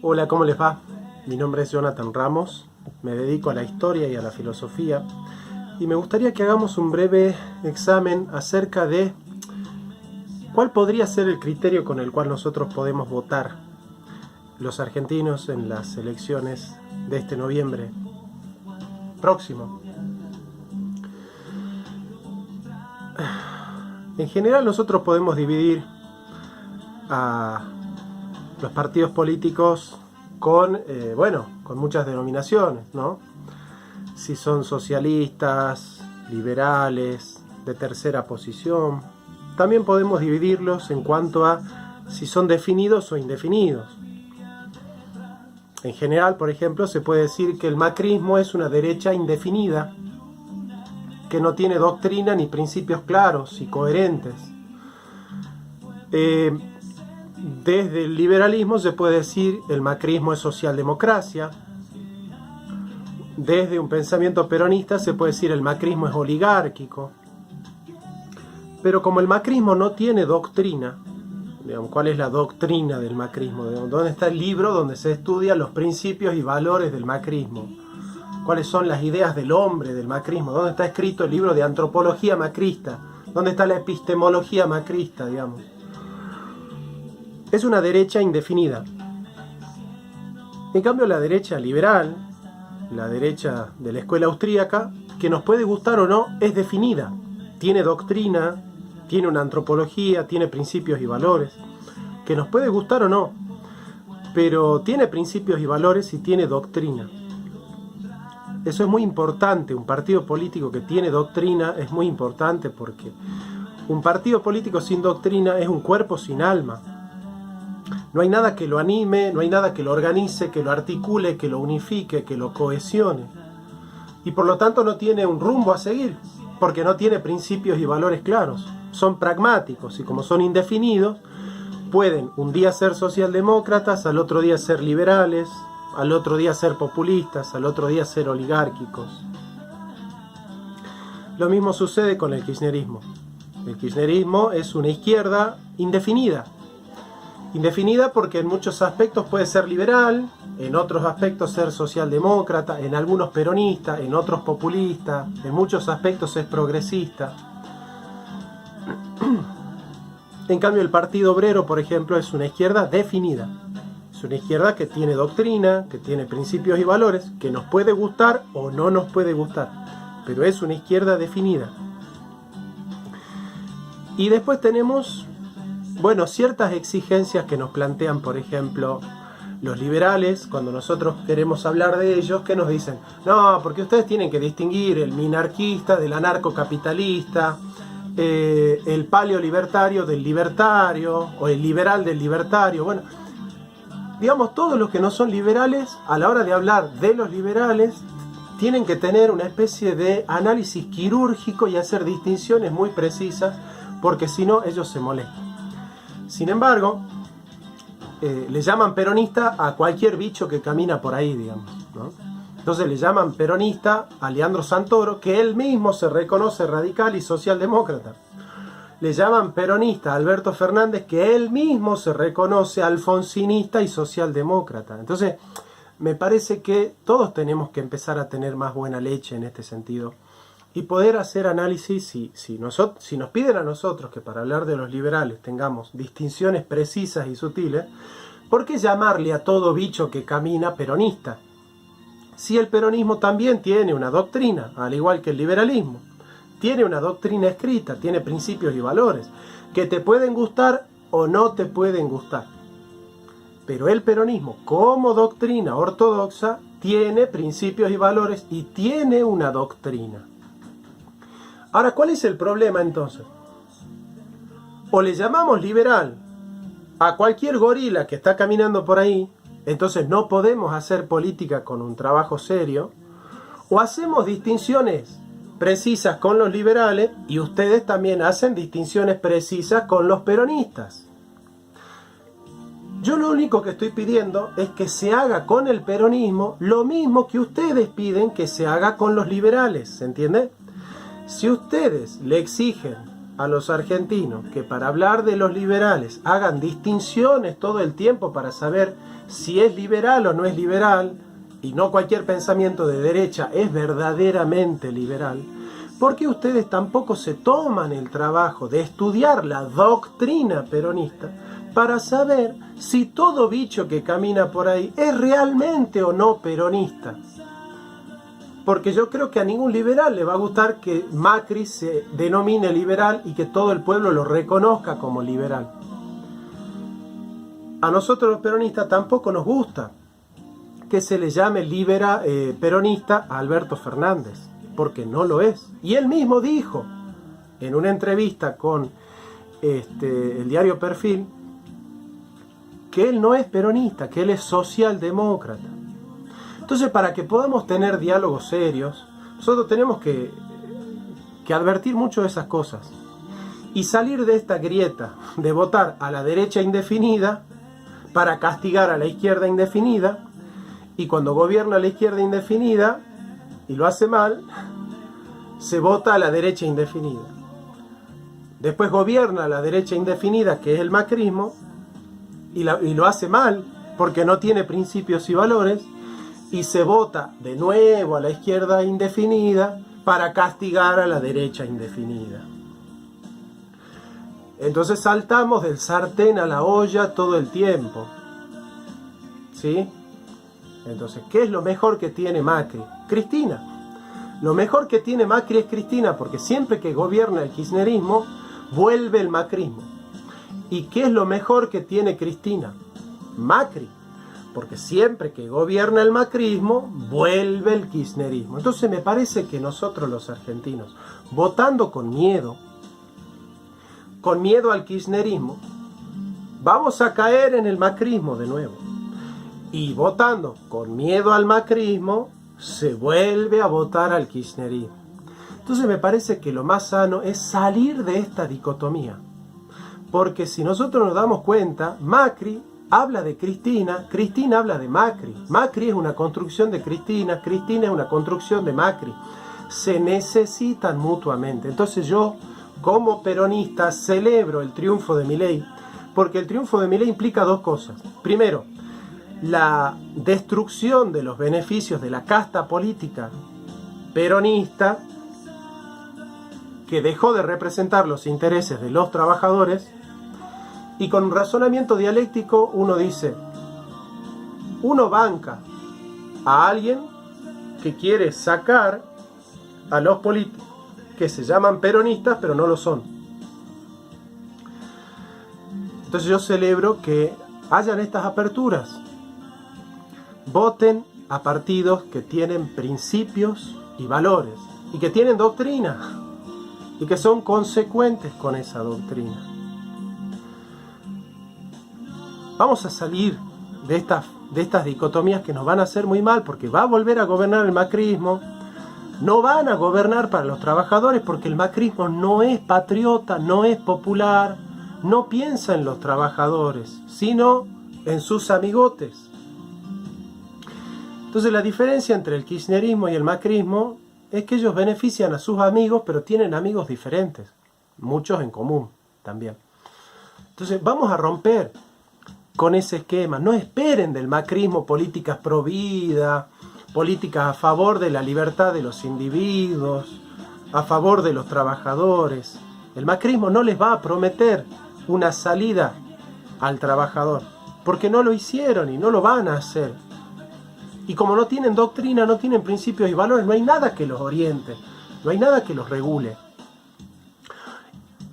Hola, ¿cómo les va? Mi nombre es Jonathan Ramos, me dedico a la historia y a la filosofía y me gustaría que hagamos un breve examen acerca de cuál podría ser el criterio con el cual nosotros podemos votar los argentinos en las elecciones de este noviembre próximo. En general nosotros podemos dividir a los partidos políticos con muchas denominaciones, ¿no? Si son socialistas, liberales, de tercera posición. También podemos dividirlos en cuanto a si son definidos o indefinidos. En general, por ejemplo, se puede decir que el macrismo es una derecha indefinida, que no tiene doctrina ni principios claros y coherentes. Desde el liberalismo se puede decir el macrismo es socialdemocracia. Desde un pensamiento peronista se puede decir el macrismo es oligárquico. Pero como el macrismo no tiene doctrina, digamos, ¿cuál es la doctrina del macrismo? ¿Dónde está el libro donde se estudian los principios y valores del macrismo? ¿Cuáles son las ideas del hombre del macrismo? ¿Dónde está escrito el libro de antropología macrista? ¿Dónde está la epistemología macrista, digamos? Es una derecha indefinida. En cambio, la derecha liberal, la derecha de la escuela austríaca, que nos puede gustar o no, es definida. Tiene doctrina, tiene una antropología, tiene principios y valores, que nos puede gustar o no, pero tiene principios y valores y tiene doctrina. Eso es muy importante. Un partido político que tiene doctrina es muy importante porque un partido político sin doctrina es un cuerpo sin alma. No hay nada que lo anime, no hay nada que lo organice, que lo articule, que lo unifique, que lo cohesione. Y por lo tanto no tiene un rumbo a seguir, porque no tiene principios y valores claros. Son pragmáticos y como son indefinidos, pueden un día ser socialdemócratas, al otro día ser liberales, al otro día ser populistas, al otro día ser oligárquicos. Lo mismo sucede con el kirchnerismo. El kirchnerismo es una izquierda indefinida. Indefinida porque en muchos aspectos puede ser liberal, en otros aspectos ser socialdemócrata, en algunos peronista, en otros populista, en muchos aspectos es progresista. En cambio el Partido Obrero, por ejemplo, es una izquierda definida. Es una izquierda que tiene doctrina, que tiene principios y valores, que nos puede gustar o no nos puede gustar, pero es una izquierda definida. Y después tenemos ciertas exigencias que nos plantean, por ejemplo, los liberales, cuando nosotros queremos hablar de ellos, que nos dicen, no, porque ustedes tienen que distinguir el minarquista del anarcocapitalista, el paleolibertario del libertario, o el liberal del libertario. Bueno, digamos, todos los que no son liberales, a la hora de hablar de los liberales, tienen que tener una especie de análisis quirúrgico y hacer distinciones muy precisas, porque si no, ellos se molestan. Sin embargo, le llaman peronista a cualquier bicho que camina por ahí, digamos, ¿no? Entonces le llaman peronista a Leandro Santoro, que él mismo se reconoce radical y socialdemócrata. Le llaman peronista a Alberto Fernández, que él mismo se reconoce alfonsinista y socialdemócrata. Entonces, me parece que todos tenemos que empezar a tener más buena leche en este sentido y poder hacer análisis. Si nos piden a nosotros que para hablar de los liberales tengamos distinciones precisas y sutiles, ¿por qué llamarle a todo bicho que camina peronista? Si el peronismo también tiene una doctrina, al igual que el liberalismo. Tiene una doctrina escrita, tiene principios y valores, que te pueden gustar o no te pueden gustar. Pero el peronismo, como doctrina ortodoxa, tiene principios y valores y tiene una doctrina. Ahora, ¿cuál es el problema entonces? O le llamamos liberal a cualquier gorila que está caminando por ahí, entonces no podemos hacer política con un trabajo serio, o hacemos distinciones precisas con los liberales y ustedes también hacen distinciones precisas con los peronistas. Yo lo único que estoy pidiendo es que se haga con el peronismo lo mismo que ustedes piden que se haga con los liberales, ¿se entiende? Si ustedes le exigen a los argentinos que para hablar de los liberales hagan distinciones todo el tiempo para saber si es liberal o no es liberal, y no cualquier pensamiento de derecha es verdaderamente liberal, porque ustedes tampoco se toman el trabajo de estudiar la doctrina peronista para saber si todo bicho que camina por ahí es realmente o no peronista. Porque yo creo que a ningún liberal le va a gustar que Macri se denomine liberal y que todo el pueblo lo reconozca como liberal. A nosotros los peronistas tampoco nos gusta que se le llame peronista a Alberto Fernández, porque no lo es. Y él mismo dijo en una entrevista con el diario Perfil que él no es peronista, que él es socialdemócrata. Entonces, para que podamos tener diálogos serios, nosotros tenemos que advertir mucho de esas cosas y salir de esta grieta de votar a la derecha indefinida para castigar a la izquierda indefinida, y cuando gobierna la izquierda indefinida y lo hace mal, se vota a la derecha indefinida. Después gobierna la derecha indefinida, que es el macrismo, y lo hace mal porque no tiene principios y valores, y se vota de nuevo a la izquierda indefinida para castigar a la derecha indefinida. Entonces saltamos del sartén a la olla todo el tiempo. ¿Sí? Entonces, ¿qué es lo mejor que tiene Macri? Cristina. Lo mejor que tiene Macri es Cristina, porque siempre que gobierna el kirchnerismo, vuelve el macrismo. ¿Y qué es lo mejor que tiene Cristina? Macri. Porque siempre que gobierna el macrismo, vuelve el kirchnerismo. Entonces me parece que nosotros los argentinos, votando con miedo al kirchnerismo, vamos a caer en el macrismo de nuevo. Y votando con miedo al macrismo, se vuelve a votar al kirchnerismo. Entonces me parece que lo más sano es salir de esta dicotomía. Porque si nosotros nos damos cuenta, Macri habla de Cristina, Cristina habla de Macri. Macri es una construcción de Cristina, Cristina es una construcción de Macri. Se necesitan mutuamente. Entonces yo, como peronista, celebro el triunfo de Milei, porque el triunfo de Milei implica dos cosas. Primero, la destrucción de los beneficios de la casta política peronista, que dejó de representar los intereses de los trabajadores. Y con un razonamiento dialéctico uno dice, uno banca a alguien que quiere sacar a los políticos que se llaman peronistas pero no lo son. Entonces yo celebro que hayan estas aperturas. Voten a partidos que tienen principios y valores y que tienen doctrina y que son consecuentes con esa doctrina. Vamos a salir de estas dicotomías que nos van a hacer muy mal, porque va a volver a gobernar el macrismo. No van a gobernar para los trabajadores porque el macrismo no es patriota, no es popular, no piensa en los trabajadores, sino en sus amigotes. Entonces la diferencia entre el kirchnerismo y el macrismo es que ellos benefician a sus amigos, pero tienen amigos diferentes, muchos en común también. Entonces vamos a romper con ese esquema. No esperen del macrismo políticas pro vida, políticas a favor de la libertad de los individuos, a favor de los trabajadores. El macrismo no les va a prometer una salida al trabajador, porque no lo hicieron y no lo van a hacer. Y como no tienen doctrina, no tienen principios y valores, no hay nada que los oriente, no hay nada que los regule.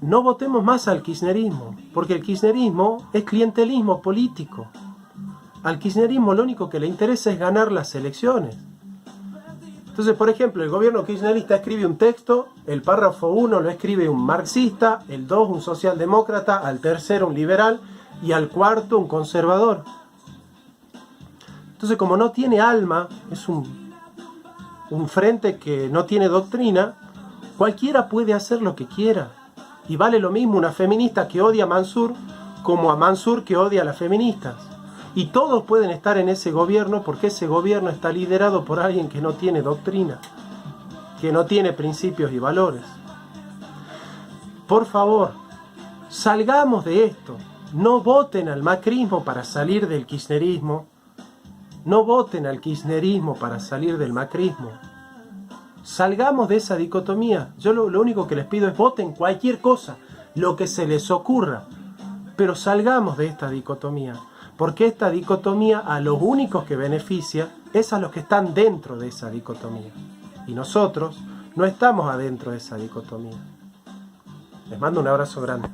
No votemos más al kirchnerismo, porque el kirchnerismo es clientelismo político. Al kirchnerismo lo único que le interesa es ganar las elecciones. Entonces, por ejemplo, el gobierno kirchnerista escribe un texto, el párrafo 1 lo escribe un marxista, el 2 un socialdemócrata, al tercero un liberal y al cuarto un conservador. Entonces, como no tiene alma, es un frente que no tiene doctrina, cualquiera puede hacer lo que quiera. Y vale lo mismo una feminista que odia a Mansur como a Mansur que odia a las feministas. Y todos pueden estar en ese gobierno porque ese gobierno está liderado por alguien que no tiene doctrina, que no tiene principios y valores. por favor, salgamos de esto. No voten al macrismo para salir del kirchnerismo. No voten al kirchnerismo para salir del macrismo. Salgamos de esa dicotomía. Yo lo único que les pido es voten cualquier cosa, lo que se les ocurra. Pero salgamos de esta dicotomía. Porque esta dicotomía a los únicos que beneficia es a los que están dentro de esa dicotomía. Y nosotros no estamos adentro de esa dicotomía. Les mando un abrazo grande.